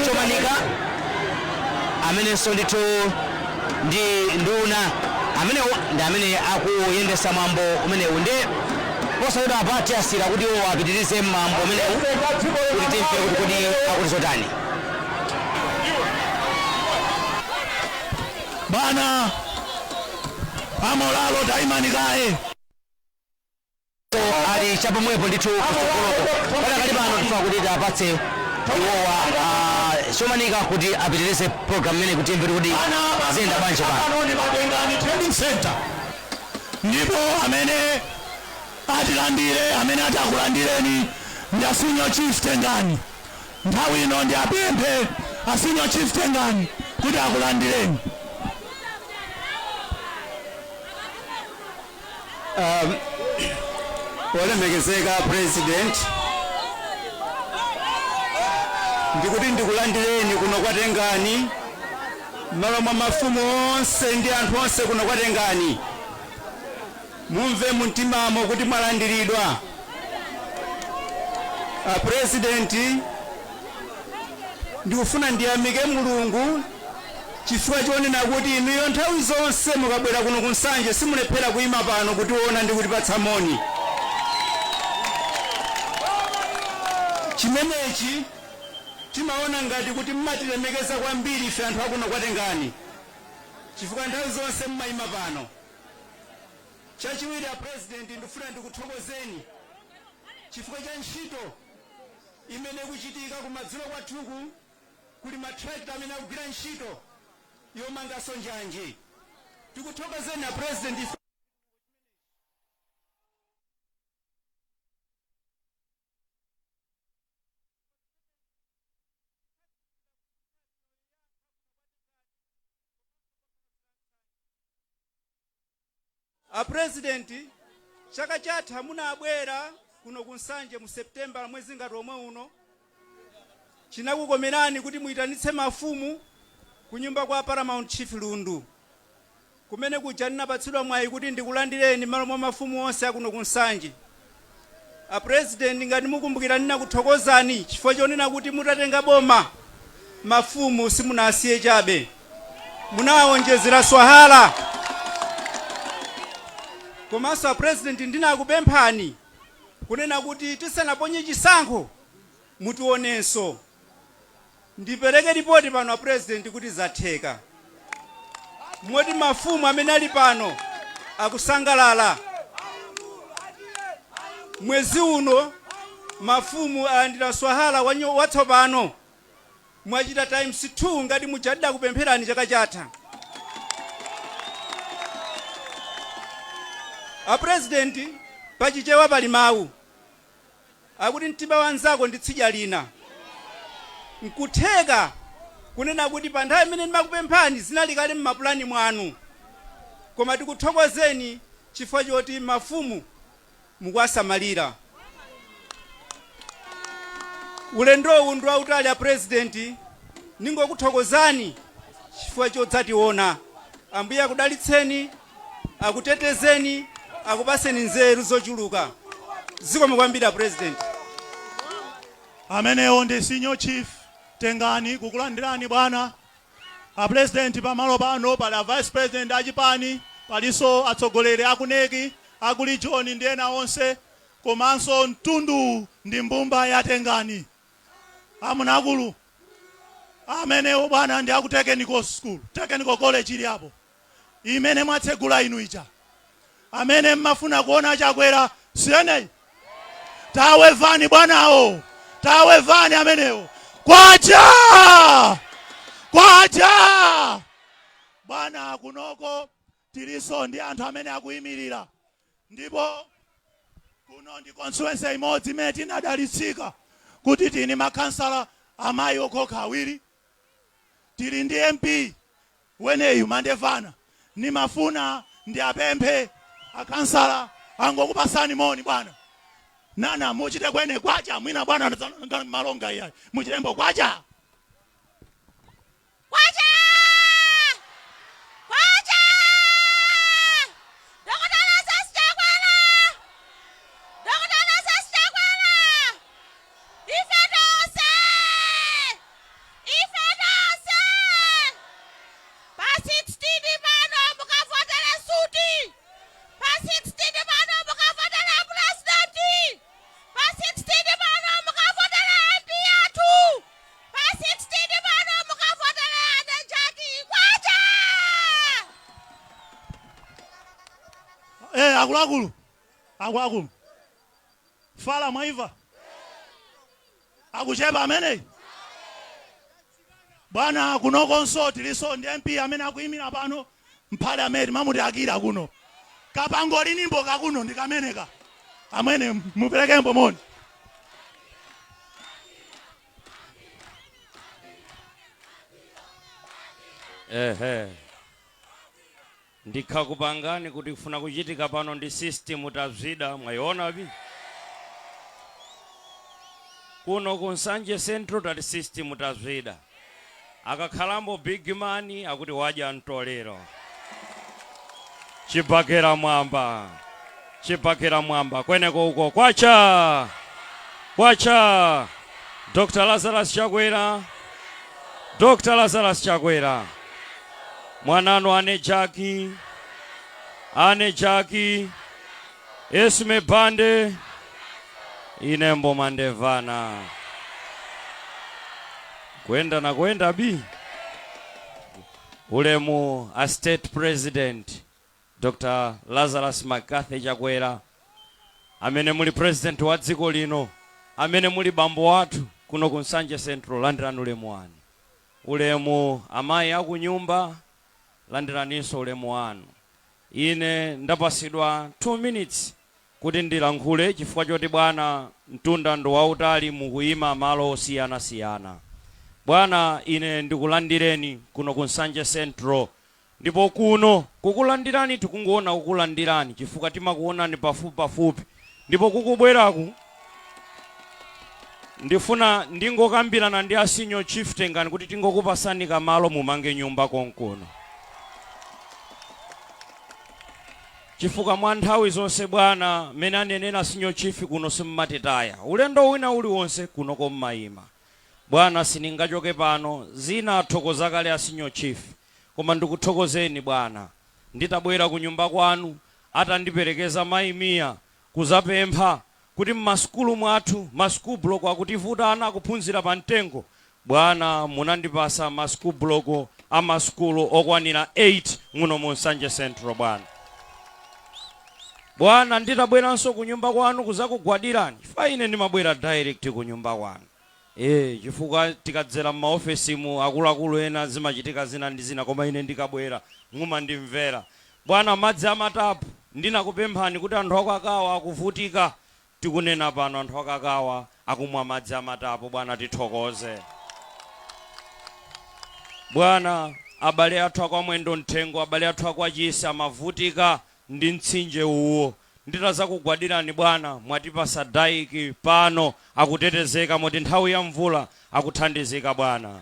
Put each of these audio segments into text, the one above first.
chomanika amene sondito ndi nduna amene ndi amene akuyendesa mwambo umenewu ndi posayida apati asira kuti apitirize mwambo umenewu kuti timpe kuti akuti zotani bana amolalo taimanikaye ali chapomwepo ndithu kutsogoloko padakali pano tifuna kuti apatse iwowa chomanika kuti apitirize program imene kuti imve kuti ziyenda bwanji pano ni Matengani Training Center ndipo amene atilandire amene atakulandireni ndi Senior Chief Tengani nthawi ino ndi apemphe Senior Chief Tengani kuti akulandireni. Olemekezeka President ndikuti ndikulandireni kuno kwa Tengani malo mwa mafumu onse ndi anthu onse kuno kwa Tengani mumve mumtimamo kuti mwalandiridwa. President ndikufuna ndiyamike Mulungu chifukwa chonena kuti inuyo nthawi zonse mukabwera kuno ku Nsanje simulephera kuyima pano kutiona ndi kutipatsa moni. Chimenechi timaona ngati kuti mmatilemekeza kwambiri ife anthu akuno kwa Tengani chifukwa nthawi zonse mmayima pano. Chachiwiri President ndifuna ndikuthokozeni chifukwa cha ntchito imene kuchitika kumadzulo kwathuku kuli matrakta amene akugwira ntchito yomangaso Nsanje. Tikuthokozeni President. President chaka chatha munabwera kuno ku Nsanje mu September mwezi ngati omwe uno chinakukomerani kuti muyitanitse mafumu ku nyumba kwa Paramount Chief Lundu kumene kuja ninapatsidwa mwayi kuti ndikulandireni malo mwa mafumu onse akuno ku Nsanje. President ngati mukumbukira ninakuthokozani chifukwa chonena kuti mutatenga boma mafumu simunasiye chabe munawonjezera swahala. Komanso President ndinakupemphani kunena kuti tisanaponye chisankho mutionenso ndipereke ripoti pano President kuti zatheka moti mafumu amene ali pano akusangalala. Mwezi uno mafumu alandira swahala watsopano mwachita times 2 ngati mujadida kupempherani chaka chatha. President pachichewa pali mawu akuti mtima wanzako nditsidya lina nkutheka kunena kuti pa nthawi imene ndimakupemphani zinali kale mmapulani mwanu koma tikuthokozeni chifukwa choti mafumu mukuwasamalira. Ulendowu ndi wautali President ningokuthokozani chifukwa chodzationa. Ambuye akudalitseni akutetezeni akupaseni nzeru zochuluka. Zikomo kwambiri President. Amenewo ndi Senior Chief Tengani kukulandirani bwana. President pamalo pano pali Vice President achipani paliso atsogoleri akuneki akuli John ndi ena onse komanso mtundu ndi mbumba ya Tengani. Amunakulu amenewo bwana ndi aku technical school technical college ili hapo imene mwatsegula inu ija amene mmafuna kuona Chakwera siene tawevani bwanawo tawevani amenewo kwacha bwana kunoko tiliso ndi anthu amene akuyimirira ndipo kuno ndi constituency imodzi imene tinadalitsika kuti tini makansala amayi okhoka awiri tili ndi MP weneyu Mandevana nimafuna ndi apemphe akansala angokupasani moni bwana nana muchite kwene kwacha mwina bwana malonga iyayi muchitembo kwacha akuluakulu fala mwaiva akuchepa amene bwana kuno konsoti liso ndi MP amene akuyimira pano mphale amene mamuti akira kuno kapangoli nimbo kakuno ndikameneka amene muperekembo moni ndikhakupangani kuti kufuna kuchitika pano ndi system tazida mwayiona bi kuno ku Nsanje Central tali system tazida akakhalambo big money akuti waja ntolero chipakera mwamba kweneko uko kwacha Dr. Lazarus Chakwera mwanano ane Jaki Esme Bande inembo mandevana kwenda bi ulemu a state president Dr. Lazarus McCarthy Chakwera amene muli president wa dziko lino amene muli bambo wathu kuno ku Nsanje Central landirani ulemu wanu ulemu amayi akunyumba landiraninso ulemu wanu ine ndapasidwa 2 minutes kuti ndilankhule chifukwa choti bwana mtunda ndo wautali mukuyima malo osiyana bwana ine ndikulandireni kuno ku Nsanje Central ndipo kuno kukulandirani tikungoona kukulandirani chifukwa timakuonani pafupi ndipo kukubweraku ndifuna ndingokambirana ndi asinyo chief tengani kuti tingokupasani kamalo mumange nyumba konkono chifukwa mwa nthawi zonse bwana mene anenera asinyo chief kuno simmatitaya ulendo wina uliwonse kuno kommayima bwana siningachoke pano zina athokoza kale asinyo chief koma ndikuthokozeni bwana nditabwera ku nyumba kwanu atandiperekeza mayi miya kuzapempha kuti mmasukulu mwathu masukulu block akutivuta ana akuphunzira pa mtengo bwana munandipasa masukulu block amasukulu okwanira 8 muno mu Nsanje Central bwana nditabweranso ku nyumba kwanu kuzakugwadirani fa ine ndimabwera direct ku nyumba kwanu chifukwa tikadzera m'maofesi mu akuluakulu ena zimachitika zina ndi zina koma ine ndikabwera mumandimvera bwana madzi amatapu ndinakupemphani kuti anthu akakawa akuvutika tikunena pano anthu akakawa akumwa madzi amatapu bwana tithokoze bwana abale athu akwamwendo mthengo abale athu akwachisi amavutika ndi mtsinje uwo nditazakugwadirani bwana mwatipasa daiki pano akutetezeka moti nthawi ya mvula akuthandizika bwana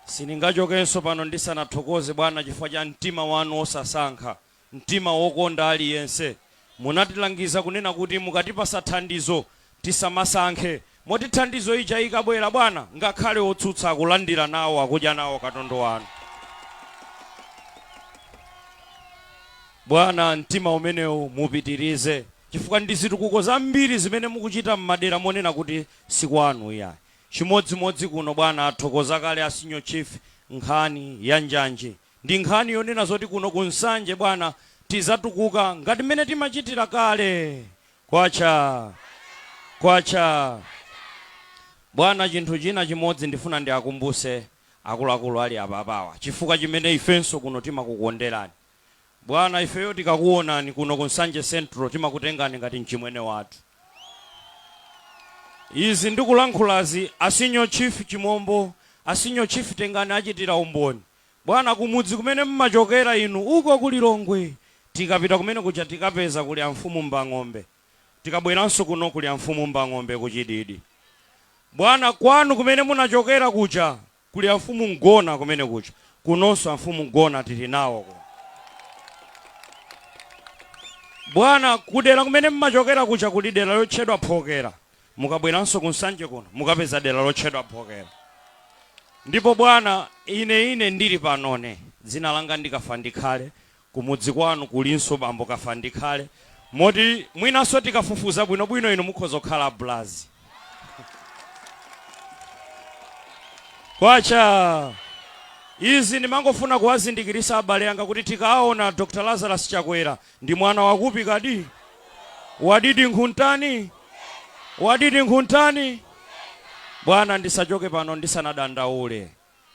siningachokenso pano ndisanathokoze bwana chifukwa cha mtima wanu osasankha mtima wokonda aliyense munatilangiza kunena kuti mukatipasa thandizo tisamasankhe moti thandizo ija ikabwera bwana ngakhale otsutsa akulandira nawo akudya nawo katundu wanu bwana mtima umenewu mupitirize chifukwa ndi zitukuko zambiri zimene mukuchita m'madera monena kuti sikwanu iya chimodzimodzi kuno bwana athokoza kale asinyo chief nkhani ya Nsanje ndi nkhani yonena zoti kuno ku Nsanje bwana tizatukuka ngati mmene timachitira kale kwacha bwana chinthu china chimodzi ndifuna ndiakumbuse akuluakulu ali apapawa chifukwa chimene ifenso kuno timakukonderani bwana ifeyo tikakuonani kuno ku Nsanje Central timakutengani ngati mchimwene wathu izi ndikulankhulazi asinyo chief Chimombo asinyo chief tengani achitira umboni bwana kumudzi kumene mmachokera inu uko kuli Longwe tikapita kumene kucha tikapeza kuli amfumu Mbang'ombe tikabweranso kuno kuli amfumu Mbang'ombe kuchididi bwana kwanu kumene munachokera kucha kuli amfumu Mgona kumene kucha kunonso amfumu Mgona tili nawo bwana kudera kumene mmachokera kucha kuli dera lotchedwa Phokera mukabweranso ku Nsanje kuno mukapeza dera lotchedwa Phokera ndipo bwana ine ndili panone dzina langa ndikafa ndikhale kumudzi kwanu kulinso bambo kafa ndikhale moti mwinanso tikafufuza bwinobwino inu mukhoza kukhala blazi Izi ndimangofuna kuwazindikirisa abale anga kuti tikaona Dr. Lazarus Chakwera ndi mwana wakupi kadi? Wadidi nkhuntani? Wadidi nkhuntani? Bwana ndisachoke pano ndisanadandaule.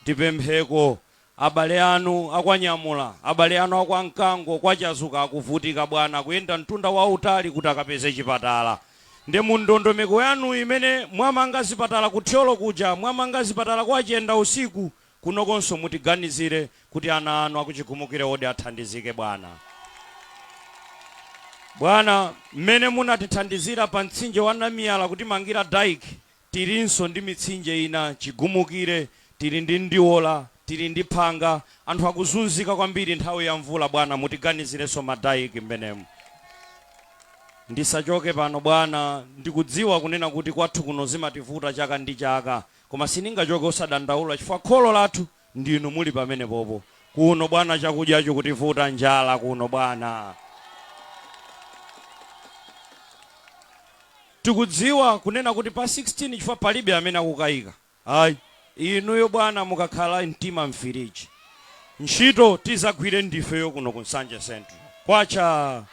Tipempheko abale anu akwanyamula, abale anu akwankango kwachazuka akuvutika bwana kuyenda mtunda wautali kuti akapeze chipatala. Nde mundondomeko yanu imene mwamanga zipatala kuthyolo kuja, mwamanga zipatala kwachenda usiku, kunokonso mutiganizire kuti ana anu akuchikumukire odi athandizike bwana. Bwana, mmene munatithandizira pa mtsinje wa Namiyala kuti mangira dike, tilinso ndi mitsinje ina chigumukire, tili ndi Ndiola, tili ndi Phanga, anthu akuzunzika kwambiri nthawi ya mvula bwana, mutiganizireso madaiki mmenemu. Ndisachoke pano bwana, ndikudziwa kunena kuti kwathu kuno zimativuta chaka ndi chaka, koma siningachoke osadandaula chifukwa kholo lathu ndinu muli pamene popo. Kuno bwana chakudyacho kutivuta njala kuno bwana. Tikudziwa kunena kuti pa 16 chifukwa palibe amene akukayika. Ayi, inuyo bwana mukakhala mtima mfiriji. Ntchito tizagwire ndifeyo kuno ku Nsanje Central. Kwacha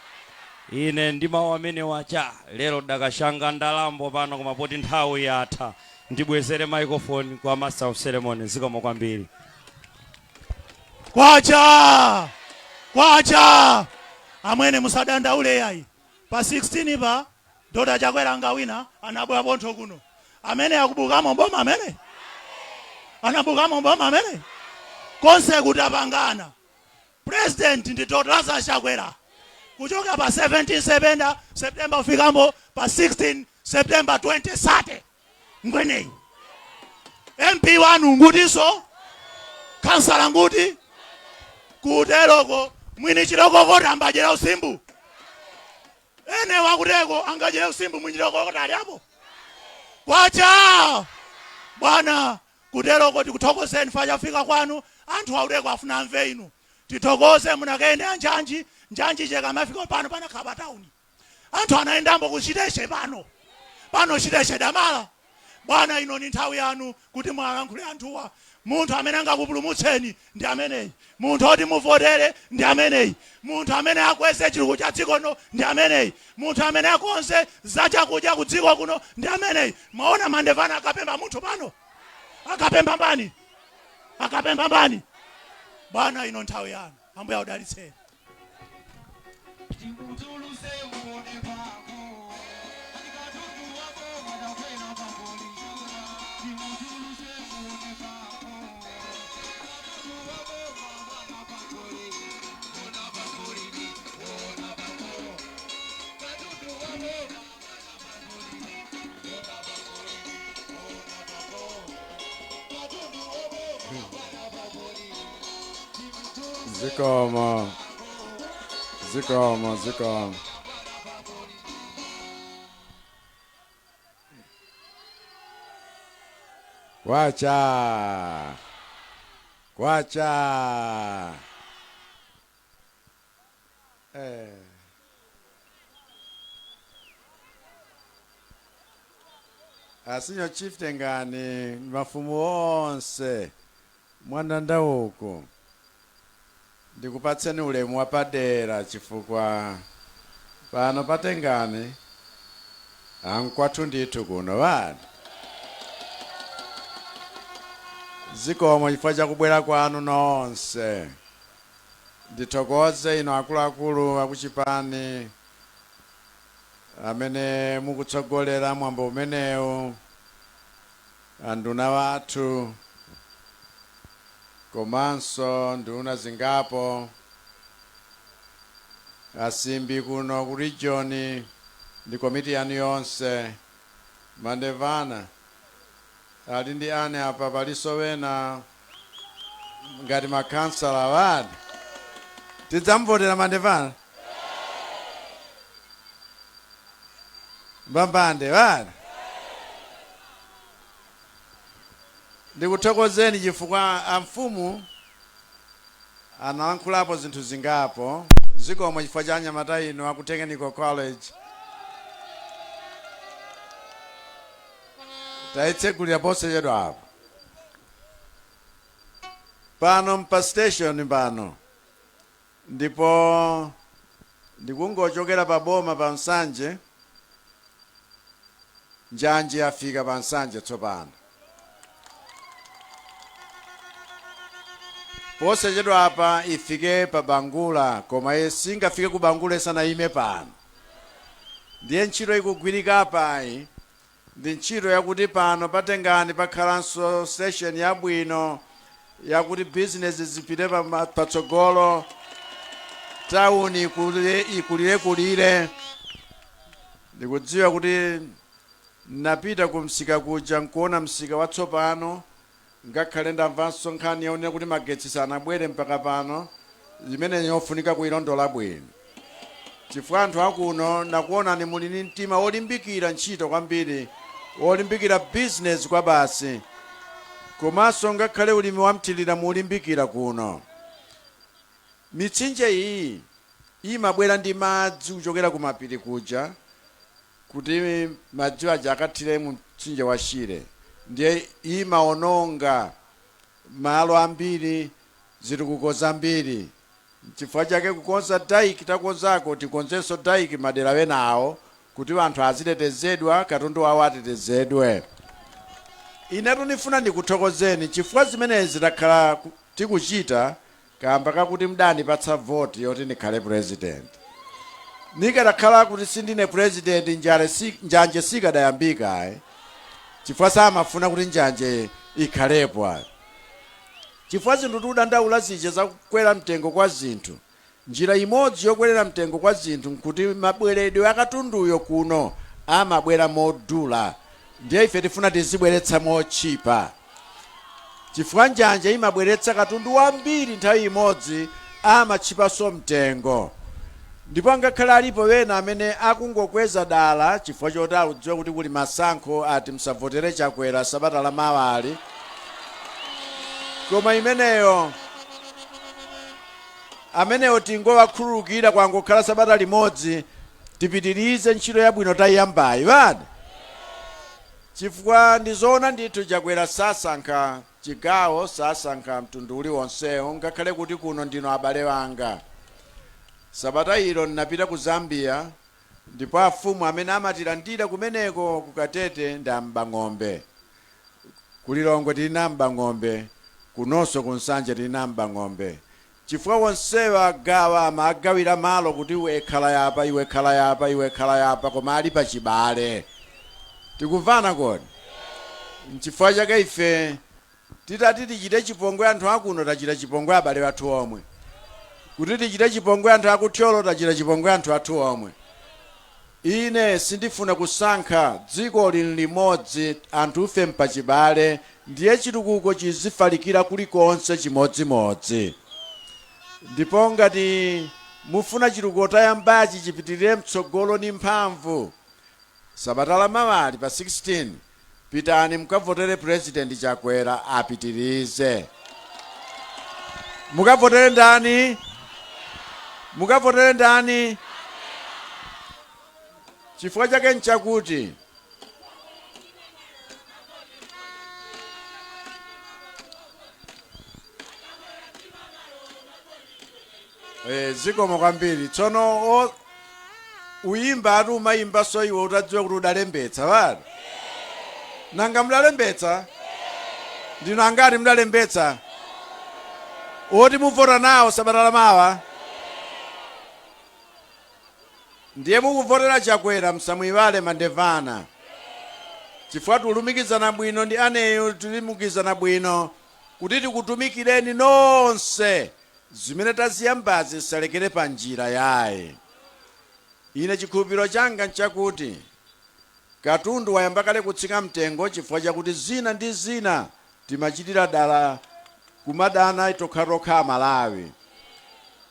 ine ndimawu amene wacha lero dakashanga ndalambo pano koma poti nthawi yatha. Ndibwezere microphone kwa master of ceremonies zikomo kwambiri. Kwacha! Kwacha! Amwene musadandaule yayi. Pa 16 pa Dr. Chakwera ngawina anabwera pontho kuno. Amene akubukamo mboma amene? Anabukamo mboma amene? Konse kutapangana. President ndi Dr. Lazarus Chakwera. Kuchoka pa 17 September ufikambo pa 16 September 2030. Ngweneyi. MP wanu ngutiso? Kansala nguti? Kuteloko mwini chiloko kota ambajera usimbu. Ene wakuteko angajera usimbu mwini chiloko kota ali hapo. Kwacha! Bwana, kuteloko tikuthokozeni faja fika kwanu, anthu auteko afuna mve inu. Tithokoze munakaende Nsanje, Nsanje cheka mafika pano pana khaba town. Anthu anaendambo kuchiteshe pano. Pano chiteshe damala. Bwana ino ni nthawi yanu kuti mwalankhule anthuwa. Munthu amene angakupulumutseni ndi ameneyi. Munthu oti muvotere ndi ameneyi. Munthu amene akweze chilungu cha dzikono ndi ameneyi. Munthu amene akonze zachakudya ku dziko kuno ndi ameneyi. Maona Mandevana akapemba munthu pano. Akapemba mbani? Akapemba mbani? Bwana ino nthawi yanu. Ambuye udalitseni. Zikomo. Kwacha. Asinyo chief tengani mafumu onse mwananda uko. Ndikupatseni ulemu wapadera chifukwa pano patengani ankwathu ndithu kuno vana. Zikomo chifukwa chakubwera kwanu nonse. Ndithokoze ino akuluakulu akuchipani amene mukutsogolera mwambo umenewu, anduna wathu komanso nduna zingapo, asimbi kuno ku region ndi komiti yanu yonse. Mandevana ali ndi ane apa paliso wena ngati makansala wadi. Tidzamvotera Mandevana? Mbambande wadi. Ndikuthokozeni chifukwa amfumu analankhulapo zinthu zingapo. Zikomo chifukwa cha anyamata ino aku Technical College. Taitsegulira ponse chedu apo. pano mpa station pano ndipo ndikungochokera pa boma pa Nsanje. Nsanje afika pa Nsanje tsopano. Posachedwa apa ifike pa Bangula, koma singafike ku Bangula sanayime pano. Ndiye ntchito ikugwirika apayi ndi ntchito yakuti pano patengani pakhalanso station yabwino yakuti business zipite patsogolo, town ikulire. Ndikudziwa kuti napita ku msika kuja nkuona msika watsopano, ngakhale ndamvanso nkhani yaonera kuti magetsi sanabwere mpaka pano, zimene yofunika kuilondola bwino. Chifukwa anthu akuno nakuonani muli ndi mtima wolimbikira ntchito kwambiri, wolimbikira business kwa basi, komanso ngakhale ulimi wamthirira mulimbikira kuno. Mitsinje iyi imabwera ndi madzi kuchokera ku mapiri kuja kuti madzi aja akathire mu mtsinje wa Shire, ndiye imaononga malo ambiri, zitukuko zambiri. Chifukwa chake kukonza daiki takonzako tikonzenso daiki madera wenawo kuti anthu azitetezedwa, katundu wawo atetezedwe. Inetu ndifuna ndikuthokozeni chifukwa zimenezi takhala tikuchita kamba kakuti mdani patsa vote yoti ndikhale president. Nikadakhala kuti sindine president Nsanje sikadayambika chifukwa samafuna kuti Nsanje ikhalepo. Chifukwa zinthu tidandaula zija zakukwera mtengo kwa zinthu, njira imodzi yokwera mtengo kwa zinthu nkuti mabweredwe akatunduyo kuno amabwera modula, ndiye ife tifuna tizibweretsa mochipa. Chifukwa Nsanje imabweretsa katundu wambiri nthawi imodzi amachipanso mtengo. Ndipo ngakhale alipo wena amene akungokweza dala chifukwa choti akudziwa kuti kuli masankho ati msavotere Chakwera sabata la mawali. Koma imeneyo ameneyo tingowakhululukira kwangokhala sabata limodzi, tipitirize ntchito yabwino tayiyambayi badi. Chifukwa ndizoona ndithu Chakwera sasankha chigawo, sasankha mtundu uliwonsewo, ngakhale kuti kuno ndino abale wanga. Sabata ilo ndinapita ku Zambia, ndipo afumu amene amatilandira kumeneko ku Katete ndamba ng'ombe. Kulilongwe tilinamba ng'ombe, kunonso ku Nsanje tilinamba ng'ombe. Chifukwa wonsewa agawa amagawira malo kuti iwe khala yapa, iwe khala yapa, iwe khala yapa, koma ali pa chibale. Tikuvana kodi? Chifukwa chake ife titati tichite chipongwe anthu akuno tachita chipongwe abale athu omwe. Kuti tichite chipongwe anthu akuthyolo tachita chipongwe anthu athu omwe. Ine sindifuna kusankha dziko lili limodzi anthu ufe mpachibale, ndiye chitukuko chizifalikira kulikonse chimodzimodzi. Ndipo ngati mufuna chitukuko tayambachi chipitirire mtsogolo ndi mphamvu, sabata la mawali pa 16 pitani mukavotere president Chakwera apitirize. Mukavotere ndani? Mukavotere ndani? Chifukwa chake nchakuti zikomo kwambiri. Tsono uyimba ati umayimba so iwe utadziwa kuti udalembetsa bado. Nanga mudalembetsa? Ndino angati mudalembetsa? Oti muvota nawo sabata la mawa? Ndiye mukuvotera Chakwera msamuiwale mandevana. Chifukwa tulumikizana bwino ndi aneyo, tulimukizana bwino kuti tikutumikireni nonse. Zimene taziyambazi zisalekere pa njira yaye. Ine chikhulupiriro changa nchakuti katundu wayamba kale kutsika mtengo chifukwa chakuti zina ndi zina timachitira dala kumadana itokhatokha Malawi.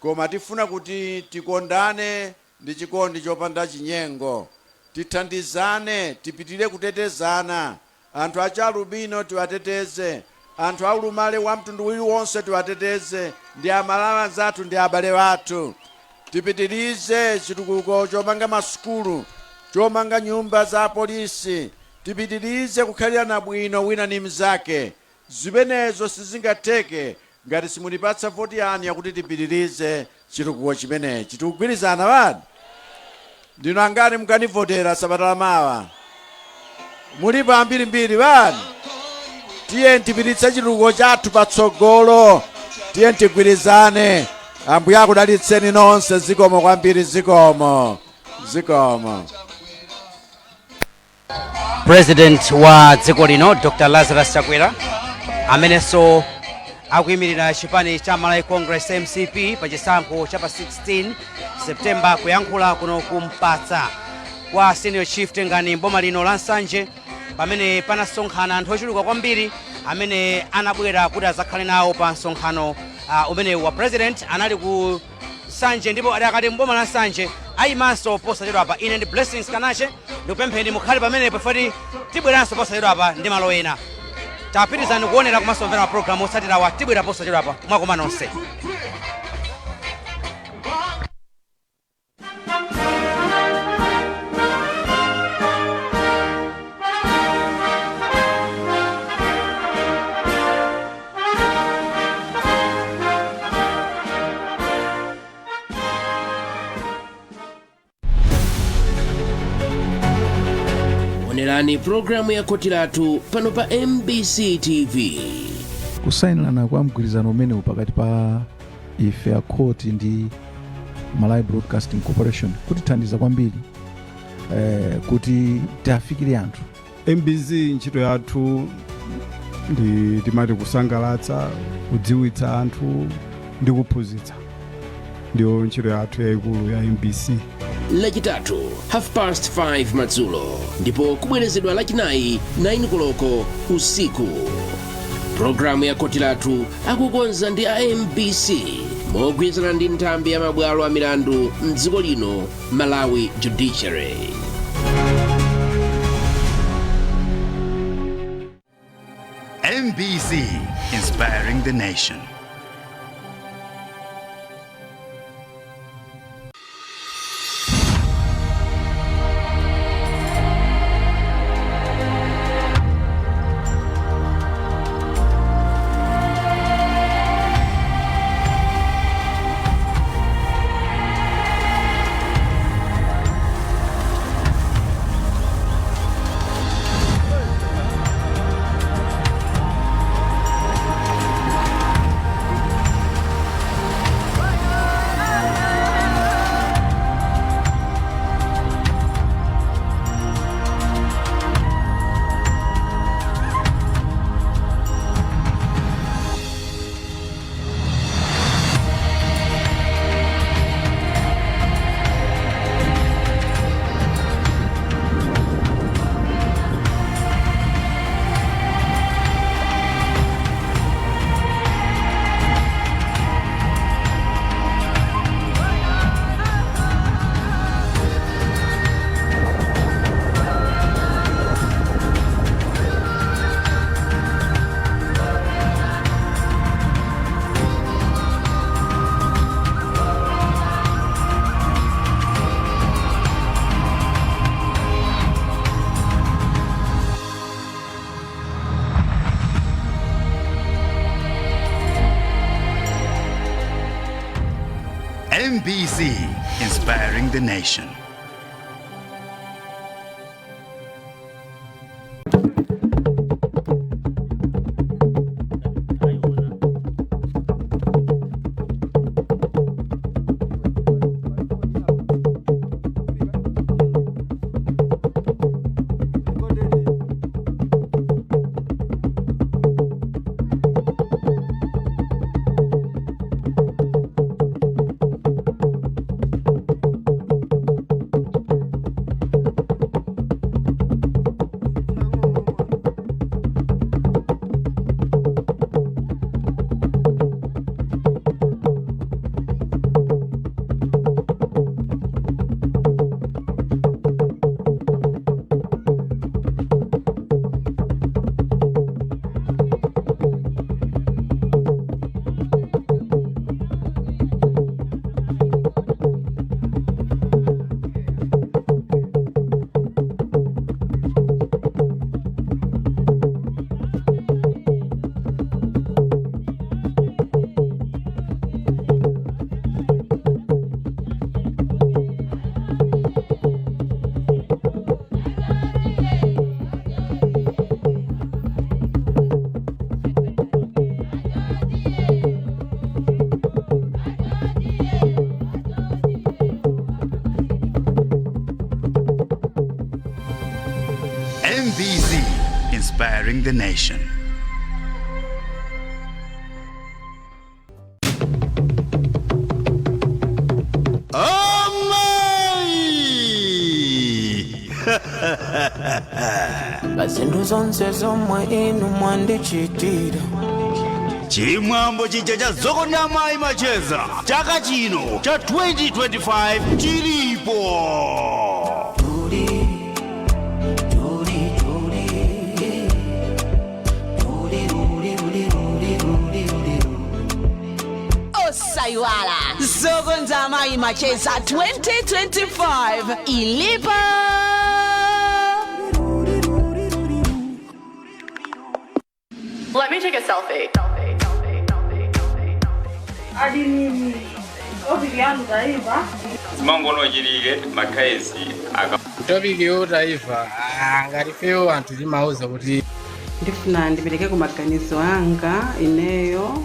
Koma tifuna kuti tikondane ndi chikondi chopanda chinyengo, tithandizane, tipitire kutetezana. Anthu achalubino tiwateteze, anthu aulumale wa mtundu uliwonse tiwateteze, ndi amalawi anzathu ndi abale wathu. Tipitirize chitukuko chomanga masukulu, chomanga nyumba za polisi, tipitirize kukhalirana bwino wina ndi mnzake. Zimenezo sizingateke ngati simulipatsa voti yanu yakuti tipitirize chitukuko chimenechi. Tikugwirizana bani? Ndino angati mukanivotera sabata lamawa? Mulipo ambirimbiri bani? Tiye tipititse chitukuko chathu patsogolo. Tiye tigwirizane. Ambuye akudalitseni nonse. Zikomo kwambiri, zikomo. President wa dziko lino Dr. Lazarus Chakwera amenenso akuyimirira chipani cha Malawi Congress MCP pa chisankho cha pa 16 Septemba kuyankhula kuno kumpatsa kwa senior chief tengani mboma lino la Nsanje pamene panasonkhana anthu ochuluka kwambiri amene anabwera kuti azakhale nawo pa msonkhano umene wa president anali ku Nsanje ndipo adakati mboma la Nsanje ayimanso posachedwa apa. Ine ndi Blessings Kanache ndikupempheni mukhale pamene pafoti tibweranso posachedwa apa ndi malo ena. Tapitizani kuonera kumasomvera program otsatira wa tibwera posachedwa apa mwakoma nonse. Onerani programu ya koti lathu pano pa MBC TV. Kusainirana kwa mgwirizano umene pakati pa ife a court ndi Malawi Broadcasting Corporation kutithandiza kwambiri kuti tifikire anthu. MBC ntchito yathu ndi timati kusangalatsa, kudziwitsa anthu ndi kuphunzitsa. Ndiyo ntchito yathu yayikulu ya MBC. Lachitatu 5:30 madzulo ndipo kubwerezedwa lachinayi 9 koloko usiku. Programu ya koti lathu akukonza ndi a MBC mogwirizana ndi nthambi ya mabwalo a milandu mdziko lino Malawi Judiciary. MBC, inspiring the nation. MBC, inspiring the nation. inspiring the nation. Bazinthu zonse zomwe inu mwandichitira Chimwambo chija cha zokonda amayi macheza chaka chino cha 2025 chilipo. Osaiwala zokonda amayi macheza 2025 ilipo. Let me take a selfie. Zimangono jirige makaezi aga kutobiki utaiva ngalifewo anthu timauza kuti ndifuna ndipereke ku maganizo anga ineyo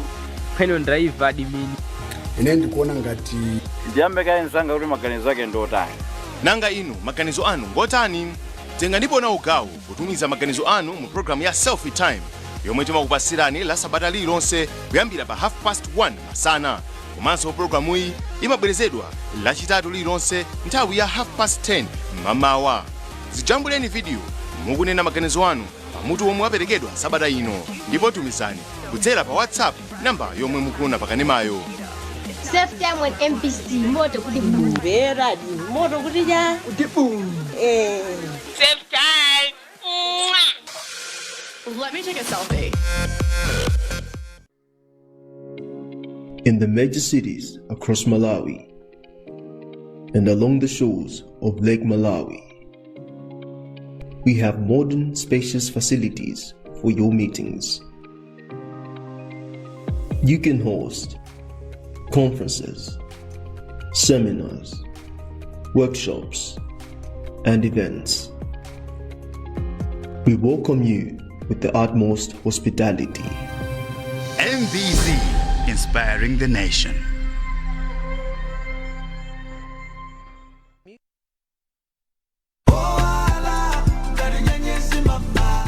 pheno ndaiva adimini ine ndikuona ngati ndiyambe kaenzanga kuti maganizo ake ndotani nanga inu maganizo anu ngotani tenga ndipo na ugawo kutumiza maganizo anu mu programu ya selfie time yomwe timakupasirani la sabata lililonse kuyambira pa 1:30 masana. Komanso programu iyi imabwerezedwa lachitatu lililonse nthawi ya 10:30 mamawa. Zijambuleni video mukunena maganizo anu pamutu omwe waperekedwa sabata ino ndipo tumizani kudzera pa WhatsApp namba yomwe mukuona pakanemayo. Self time with MPC moto kuti boom. Vera di moto kuti ja kuti boom. Self time. Let me take a selfie. In the major cities across Malawi and along the shores of Lake Malawi, we have modern, spacious facilities for your meetings. You can host conferences, seminars, workshops, and events. We welcome you with the utmost hospitality. MBC, inspiring the nation.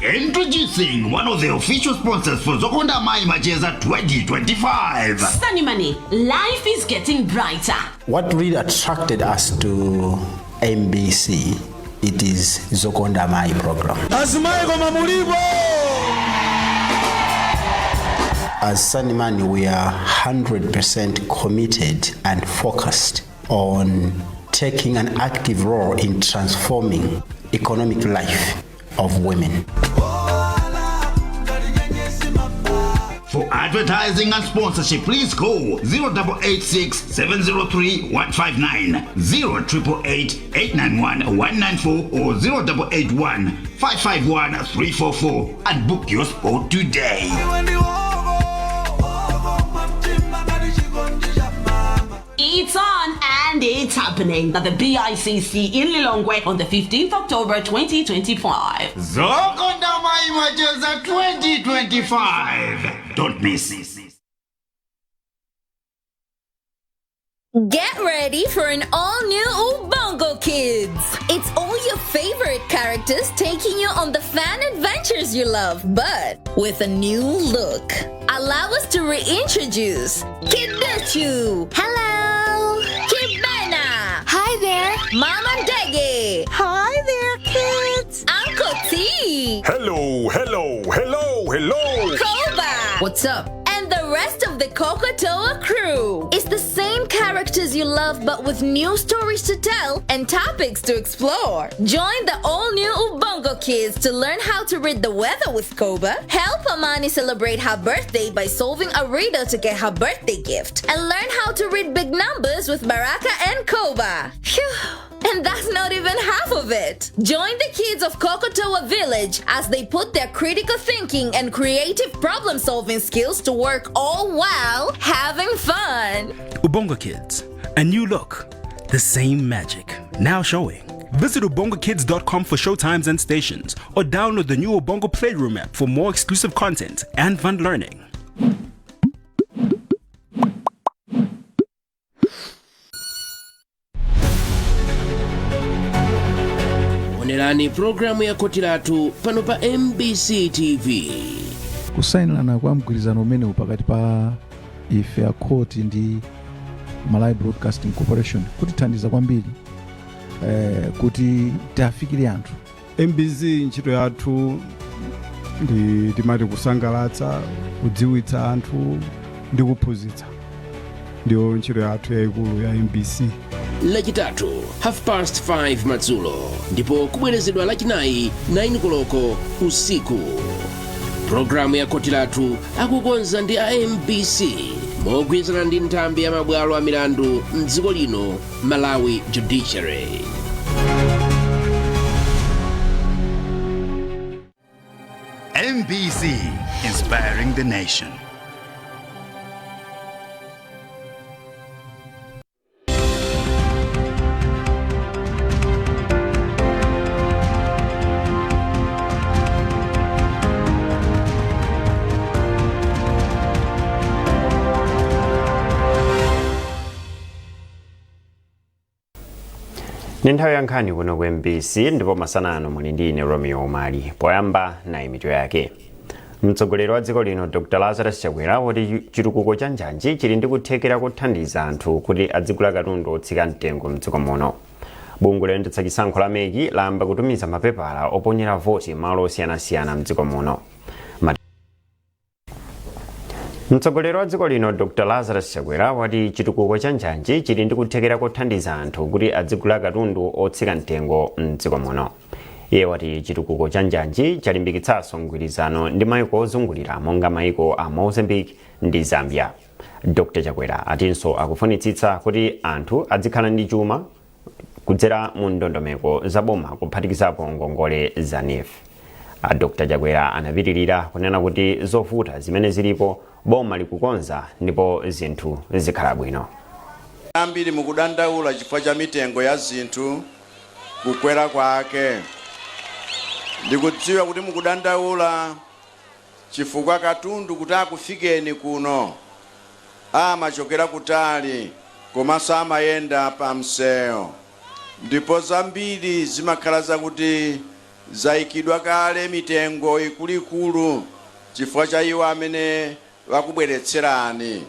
Introducing one of the official sponsors for Zokonda Mai Macheza 2025. Sunny Money, life is getting brighter. What really attracted us to MBC, it is Zokonda Mai program. Azimai koma mulipo. As Sunny Money, we are 100% committed and focused on taking an active role in transforming economic life of women. For advertising and sponsorship, please call 0886 703 159, 0888 891 194, or 0881 551 344 and book your spot today. It's on and it's happening at the BICC in Lilongwe on the 15th October 2025. Zokonda Mai Macheza 2025. Don't miss it. Get ready for an all-new Ubongo Kids. It's all your favorite characters taking you on the fun adventures you love, but with a new look. Allow us to reintroduce Kiduchu. Hello. Kibena. Hi there. Mama Dege. Hi there, kids. Uncle T. Hello, hello, hello, hello. Koba. What's up? And the rest of the Kokotoa crew. It's the same characters you love, but with new stories to tell and topics to explore. Join the all-new Ubongo Kids to learn how to read the weather with Koba, help Amani celebrate her birthday by solving a riddle to get her birthday gift, and learn how to read big numbers with Baraka and Koba. Phew. And that's not even half of it. Join the kids of Kokotoa Village as they put their critical thinking and creative problem-solving skills to work all while having fun. Ubongo Kids, a new look, the same magic, now showing. Visit ubongokids.com for showtimes and stations, or download the new Ubongo Playroom app for more exclusive content and fun learning. onani programu ya Koti Lathu pano pa MBC TV. Kusainirana kwa mgwirizano umene pakati pa ife a khoti ndi Malawi Broadcasting Corporation kutithandiza kwambiri kuti tiafikire anthu. MBC ntchito yathu ndi timati kusangalatsa, kudziwitsa anthu ndi kuphunzitsa. Ndiyo ntchito yathu yayikulu ya MBC. Lachitatu 5:30 madzulo ndipo kubwerezedwa lachinayi 9 koloko usiku. Programu ya Koti Lathu akukonza ndi MBC mogwirizana ndi nthambi ya mabwalo a milandu mdziko lino Malawi Judiciary. MBC, inspiring the nation. Ninthawi yankhani kuno ku MBC ndipo masanano muli ndi ine Romeo Omali. Poyamba nayi mitu yake. Mtsogoleri wa dziko lino Dr. Lazarus Chakwera wati chitukuko cha Nsanje chili ndi kuthekera kuthandiza anthu kuti adzigula katundu otsika mtengo mdziko muno. Bungwe loyendetsa chisankho la meki lamba kutumiza mapepala oponyera voti malo osiyanasiyana mdziko muno. Mtsogoleri wa dziko lino Dr. Lazarus Chakwera wati chitukuko cha Nsanje chili ndi kuthekera kuthandiza anthu kuti adzigula katundu otsika mtengo mdziko muno. Iye wati chitukuko cha Nsanje chalimbikitsanso mgwirizano ndi mayiko ozungulira monga mayiko a Mozambique ndi Zambia. Dr. Chakwera atinso akufunitsitsa kuti anthu adzikhala ndi chuma kudzera mu ndondomeko za boma kuphatikizapo ngongole za NEF. Dr. Chakwera anapitirira kunena kuti zovuta zimene zilipo boma likukonza ndipo zinthu zikhala bwino. Ambiri mukudandaula chifukwa cha mitengo ya zinthu kukwera kwake. Ndikudziwa kuti mukudandaula chifukwa katundu kuti akufikeni kuno amachokera kutali komanso amayenda pa msewu. Ndipo zambiri zimakhala zakuti zayikidwa kale mitengo ikuluikulu chifukwa cha iwo amene wakubweretserani.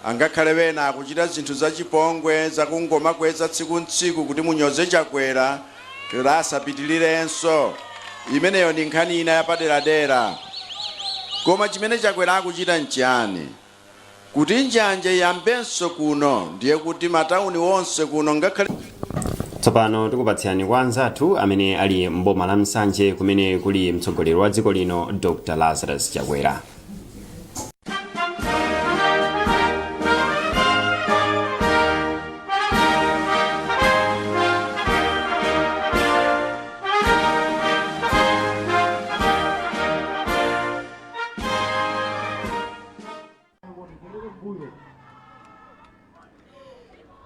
Angakhale wena akuchita zinthu zachipongwe zakungoma kweza tsiku ntsiku kuti munyoze Chakwera kera asapitilirenso. Imeneyo ndi nkhani ina yapaderadera. Koma chimene Chakwera akuchita nchiyani? Kuti Nsanje yambenso kuno ndiye kuti matauni wonse kuno ngakhale. Tsopano tikupatsirani kwa anzathu amene ali mboma la Nsanje kumene kuli mtsogoleri wa dziko lino Dr. Lazarus Chakwera.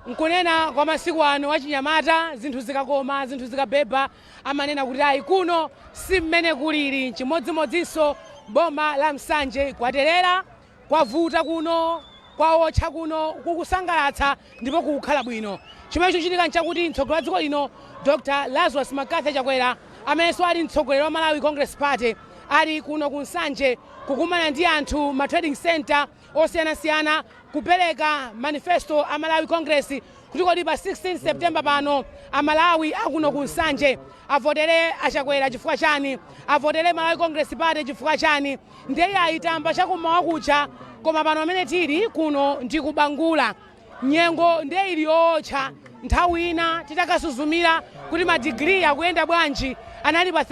Nkunena kwa masiku ano wachinyamata zinthu zikakoma zinthu zikabeba amanena kuti ayi kuno si mmene kulili chimodzimodzinso boma la Nsanje kwaterera kwavuta kuno kwaotcha kuno kukusangalatsa ndipo kukhala bwino. Chimene chochitika nchakuti mtsogoleri wa dziko lino Dr. Lazarus Chakwera amenenso ali mtsogoleri wa Malawi Congress Party ali kuno ku Nsanje kukumana ndi anthu ma trading center osiyanasiyana kupereka manifesto a Malawi Congress kuti kodi pa 16 September pano amalawi akuno ku Nsanje avotere Chakwera chifukwa chani, avotere Malawi Congress Party chifukwa chani. Ndiye ayitamba chakummawa kucha koma pano amene tili kuno ndi kubangula nyengo ndiye ili yootcha nthawi ina titakasuzumira kuti madigiri akuyenda bwanji anali pa